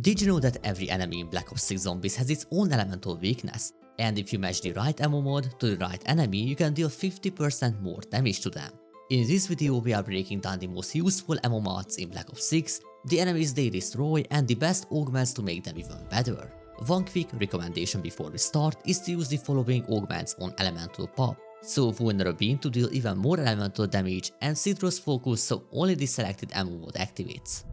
Did you know that every enemy in Black Ops 6 Zombies has its own elemental weakness? And if you match the right ammo mod to the right enemy, you can deal 50% more damage to them. In this video, we are breaking down the most useful ammo mods in Black Ops 6, the enemies they destroy, and the best augments to make them even better. One quick recommendation before we start is to use the following augments on Elemental Pop. So Vulnerable Beam to deal even more elemental damage, and Citrus Focus so only the selected ammo mod activates.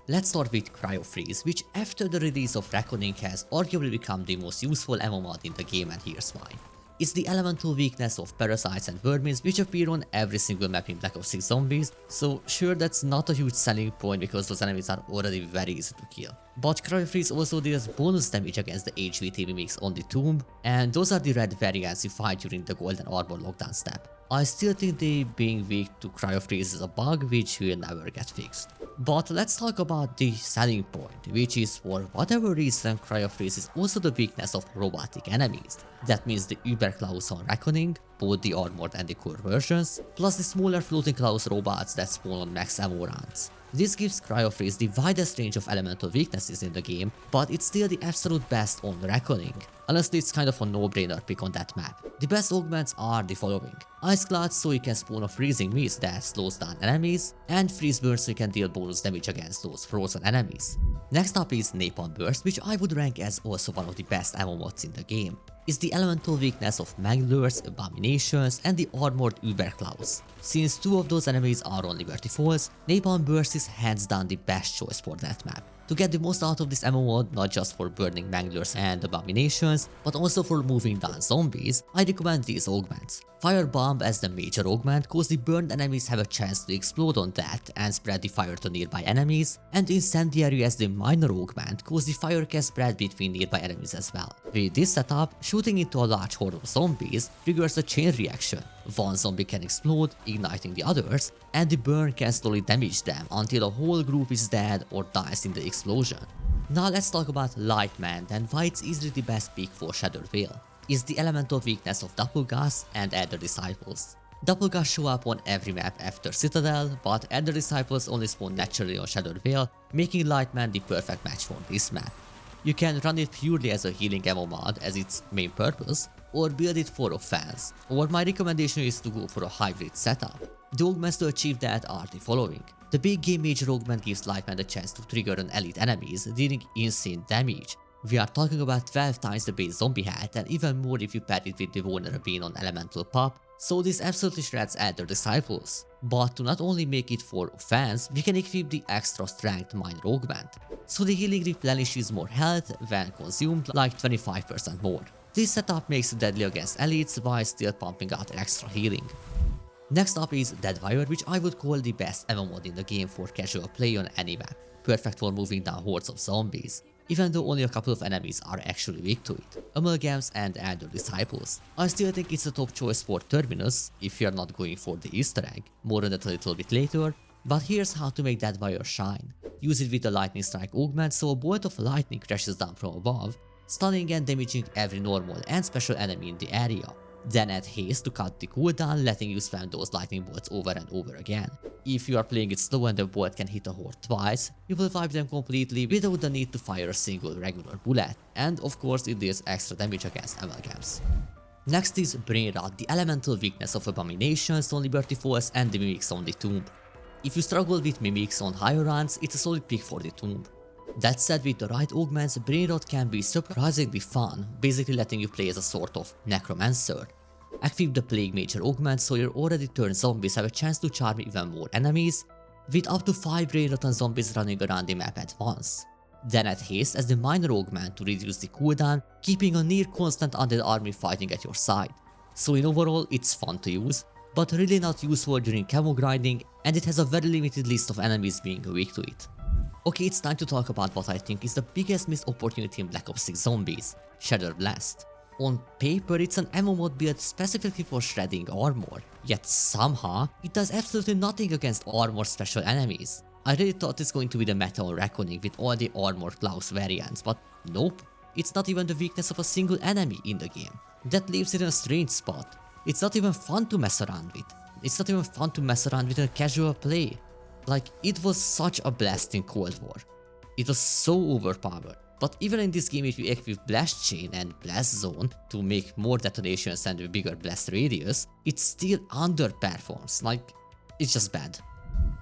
Let's start with Cryo Freeze, which after the release of Reckoning has arguably become the most useful ammo mod in the game, and here's why. It's the elemental weakness of parasites and vermins which appear on every single map in Black Ops 6 Zombies, so sure, that's not a huge selling point because those enemies are already very easy to kill. But Cryo Freeze also deals bonus damage against the HVT mimics on the tomb, and those are the red variants you fight during the Golden Armor lockdown step. I still think they being weak to Cryo Freeze is a bug which will never get fixed. But let's talk about the selling point, which is for whatever reason Cryo Freeze is also the weakness of robotic enemies. That means the Uberklaus on Reckoning, both the armored and the core versions, plus the smaller floating Klaus robots that spawn on max ammo rounds. This gives Cryo Freeze the widest range of elemental weaknesses in the game, but it's still the absolute best on Reckoning. Honestly, it's kind of a no-brainer pick on that map. The best augments are the following: Ice Cloud so you can spawn a freezing mist that slows down enemies, and Freeze Burn so you can deal bonus damage against those frozen enemies. Next up is Napalm Burst, which I would rank as also one of the best ammo mods in the game. It's the elemental weakness of Manglers, Abominations, and the armored Uberklaus. Since two of those enemies are on Liberty Falls, Napalm Burst is hands down the best choice for that map. To get the most out of this ammo mod, not just for burning Manglers and Abominations, but also for moving down zombies, I recommend these augments. Firebomb as the major augment, cause the burned enemies have a chance to explode on that and spread the fire to nearby enemies, and Incendiary as the minor augment, cause the fire can spread between nearby enemies as well. With this setup, shooting into a large horde of zombies triggers a chain reaction. One zombie can explode, igniting the others, and the burn can slowly damage them until a whole group is dead or dies in the explosion. Now let's talk about Lightman and why it's easily the best pick for Shattered Veil. Is the elemental weakness of Doppelgast and Elder Disciples. Doppelgast show up on every map after Citadel, but Elder Disciples only spawn naturally on Shattered Veil, making Lightman the perfect match for this map. You can run it purely as a healing ammo mod as its main purpose, or build it for offense, or my recommendation is to go for a hybrid setup. The augments to achieve that are the following. The Big Game Major augment gives Lightman the chance to trigger on elite enemies, dealing insane damage. We are talking about 12 times the base zombie hat and even more if you pair it with the Vulnerable Beam on Elemental Pop, so this absolutely shreds Elder Disciples. But to not only make it for offense, we can equip the extra strength minor augment, so the healing replenishes more health when consumed, like 25% more. This setup makes it deadly against elites while still pumping out extra healing. Next up is Deadwire, which I would call the best ammo mod in the game for casual play on any map, perfect for moving down hordes of zombies, even though only a couple of enemies are actually weak to it, Amalgams and Elder Disciples. I still think it's a top choice for Terminus if you're not going for the Easter egg, more on that a little bit later, but here's how to make Deadwire shine. Use it with the Lightning Strike augment so a bolt of lightning crashes down from above, stunning and damaging every normal and special enemy in the area. Then add haste to cut the cooldown, letting you spam those lightning bolts over and over again. If you are playing it slow and the bolt can hit a horde twice, you will wipe them completely without the need to fire a single regular bullet, and of course it deals extra damage against amalgams. Next is Brain Rot, the elemental weakness of Abominations on Liberty Falls and the Mimics on the Tomb. If you struggle with Mimics on higher runs, it's a solid pick for the Tomb. That said, with the right augments, Brain Rot can be surprisingly fun, basically letting you play as a sort of necromancer. Equip the Plague Major augment so your already turned zombies have a chance to charm even more enemies, with up to 5 Brain Rotten zombies running around the map at once. Then add haste as the minor augment to reduce the cooldown, keeping a near constant undead army fighting at your side. So in overall, it's fun to use, but really not useful during camo grinding, and it has a very limited list of enemies being weak to it. Okay, it's time to talk about what I think is the biggest missed opportunity in Black Ops 6 Zombies, Shatter Blast. On paper, it's an ammo mod built specifically for shredding armor, yet somehow, it does absolutely nothing against armor special enemies. I really thought it's going to be the meta on Reckoning with all the armored Klaus variants, but nope, it's not even the weakness of a single enemy in the game. That leaves it in a strange spot. It's not even fun to mess around with. It's not even fun to mess around with in a casual play. Like, it was such a blast in Cold War. It was so overpowered. But even in this game, if you equip Blast Chain and Blast Zone to make more detonations and a bigger blast radius, it still underperforms. Like, it's just bad.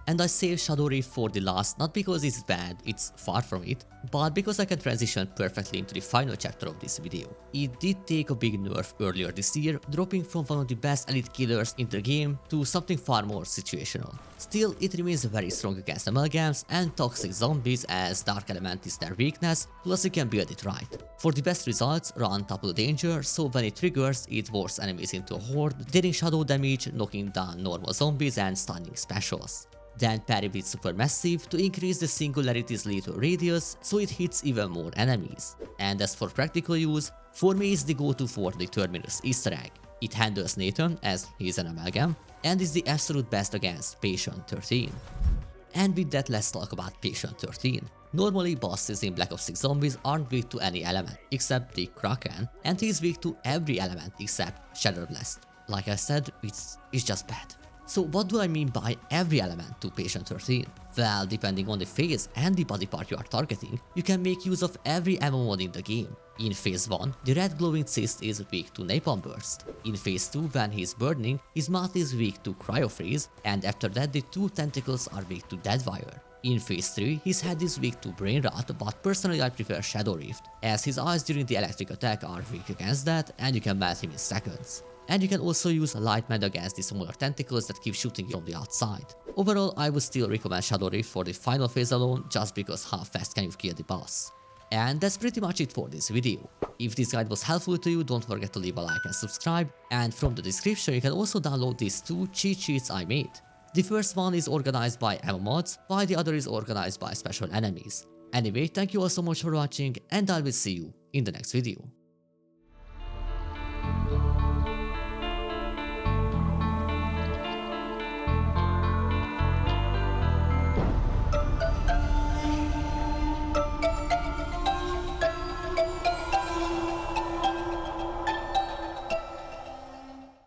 And I saved Shadow Reef for the last, not because it's bad, it's far from it, but because I can transition perfectly into the final chapter of this video. It did take a big nerf earlier this year, dropping from one of the best elite killers in the game to something far more situational. Still, it remains very strong against amalgams and toxic zombies, as Dark Element is their weakness, plus you can build it right. For the best results, run Topple Danger, so when it triggers, it warps enemies into a horde, dealing shadow damage, knocking down normal zombies and stunning specials. Then parry with Supermassive to increase the singularity's lethal radius so it hits even more enemies. And as for practical use, for me is the go-to for the Terminus Easter egg. It handles Nathan, as he's an amalgam, and is the absolute best against Patient 13. And with that, let's talk about Patient 13. Normally, bosses in Black Ops 6 Zombies aren't weak to any element except the Kraken, and he's weak to every element except Shadow Blast. Like I said, it's just bad. So what do I mean by every element to Patient 13? Well, depending on the phase and the body part you are targeting, you can make use of every ammo mod in the game. In phase 1, the red glowing cyst is weak to Napalm Burst. In phase 2, when he is burning, his mouth is weak to Cryo Freeze, and after that the two tentacles are weak to Deadwire. In phase 3, his head is weak to Brain Rot, but personally I prefer Shadow Rift, as his eyes during the electric attack are weak against that, and you can melt him in seconds. And you can also use Light Med against the smaller tentacles that keep shooting you from the outside. Overall, I would still recommend Shadow Rift for the final phase alone, just because how fast can you kill the boss. And that's pretty much it for this video. If this guide was helpful to you, don't forget to leave a like and subscribe, and from the description you can also download these two cheat sheets I made. The first one is organized by ammo mods, while the other is organized by special enemies. Anyway, thank you all so much for watching, and I will see you in the next video.